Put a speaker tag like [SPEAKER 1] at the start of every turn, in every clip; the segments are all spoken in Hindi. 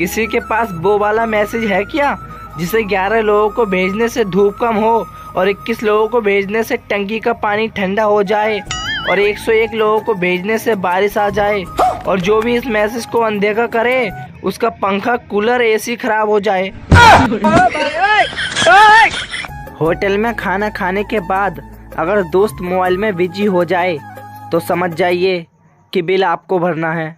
[SPEAKER 1] किसी के पास वो वाला मैसेज है क्या जिसे 11 लोगों को भेजने से धूप कम हो और 21 लोगों को भेजने से टंकी का पानी ठंडा हो जाए और 101 लोगों को भेजने से बारिश आ जाए और जो भी इस मैसेज को अनदेखा करे उसका पंखा, कूलर, एसी खराब हो जाए। होटल में खाना खाने के बाद अगर दोस्त मोबाइल में बिजी हो जाए तो समझ जाइए कि बिल आपको भरना है।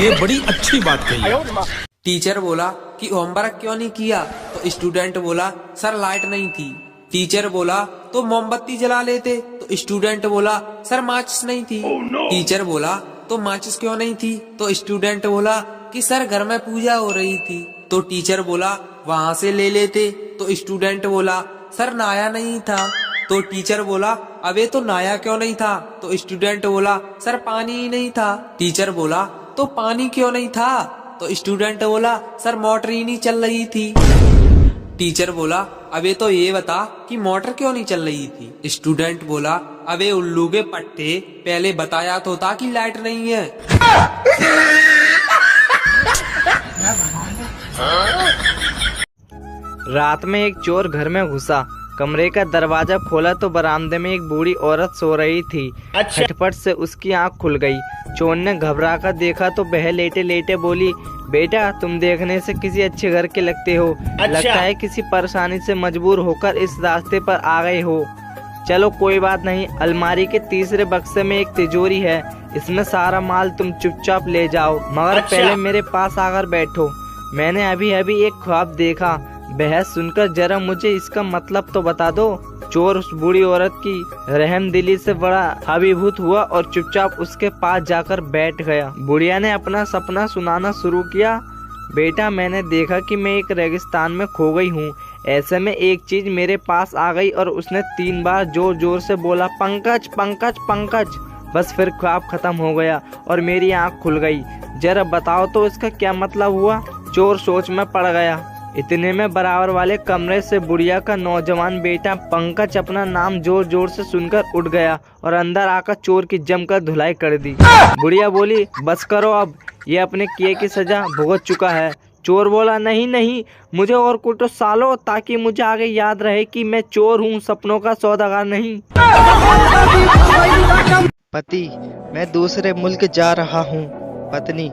[SPEAKER 2] ये बड़ी अच्छी बात कही।
[SPEAKER 3] टीचर बोला कि होमवर्क क्यों नहीं किया, तो स्टूडेंट बोला सर लाइट नहीं थी। टीचर बोला तो मोमबत्ती जला लेते, तो स्टूडेंट बोला सर माचिस नहीं थी। टीचर बोला तो माचिस क्यों नहीं थी, तो स्टूडेंट बोला कि सर घर में पूजा हो रही थी। तो टीचर बोला वहाँ से ले लेते, तो स्टूडेंट बोला सर नहाया नहीं था। तो टीचर बोला अबे तो नहाया क्यों नहीं था, तो स्टूडेंट बोला सर पानी ही नहीं था। टीचर बोला तो पानी क्यों नहीं था, तो स्टूडेंट बोला सर मोटर ही नहीं चल रही थी। टीचर बोला अबे तो ये बता कि मोटर क्यों नहीं चल रही थी। स्टूडेंट बोला अबे उल्लू के पट्टे, पहले बताया तो था कि लाइट नहीं है।
[SPEAKER 1] रात में एक चोर घर में घुसा, कमरे का दरवाजा खोला तो बरामदे में एक बूढ़ी औरत सो रही थी। झटपट से उसकी आंख खुल गई। चोर ने घबरा कर देखा तो वह लेटे लेटे बोली, बेटा तुम देखने से किसी अच्छे घर के लगते हो। लगता है किसी परेशानी से मजबूर होकर इस रास्ते पर आ गए हो। चलो कोई बात नहीं, अलमारी के तीसरे बक्से में एक तिजोरी है, इसमें सारा माल तुम चुपचाप ले जाओ, मगर पहले मेरे पास आकर बैठो। मैंने अभी अभी एक ख्वाब देखा, बहस सुनकर जरा मुझे इसका मतलब तो बता दो। चोर उस बूढ़ी औरत की रहमदिली से बड़ा अभिभूत हुआ और चुपचाप उसके पास जाकर बैठ गया। बुढ़िया ने अपना सपना सुनाना शुरू किया। बेटा मैंने देखा कि मैं एक रेगिस्तान में खो गई हूँ। ऐसे में एक चीज मेरे पास आ गई और उसने 3 बार जोर जोर से बोला, पंकज पंकज पंकज। बस फिर ख्वाब खत्म हो गया और मेरी आँख खुल गई। जरा बताओ तो इसका क्या मतलब हुआ। चोर सोच में पड़ गया। इतने में बराबर वाले कमरे से बुढ़िया का नौजवान बेटा पंकज अपना नाम जोर जोर से सुनकर उठ गया और अंदर आकर चोर की जमकर धुलाई कर दी। बुढ़िया बोली, बस करो अब, ये अपने किए की सजा भुगत चुका है। चोर बोला, नहीं नहीं, मुझे और कुछ सालो, ताकि मुझे आगे याद रहे कि मैं चोर हूँ, सपनों का सौदागर नहीं।
[SPEAKER 4] पति, मैं दूसरे मुल्क जा रहा हूँ। पत्नी,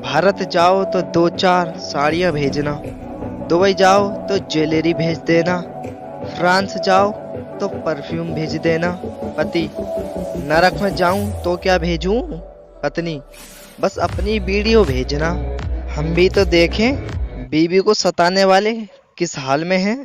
[SPEAKER 4] भारत जाओ तो 2-4 साड़ियाँ भेजना, दुबई जाओ तो ज्वेलरी भेज देना, फ्रांस जाओ तो परफ्यूम भेज देना। पति, नरक में जाऊं तो क्या भेजूं? पत्नी, बस अपनी वीडियो भेजना, हम भी तो देखें बीवी को सताने वाले किस हाल में हैं।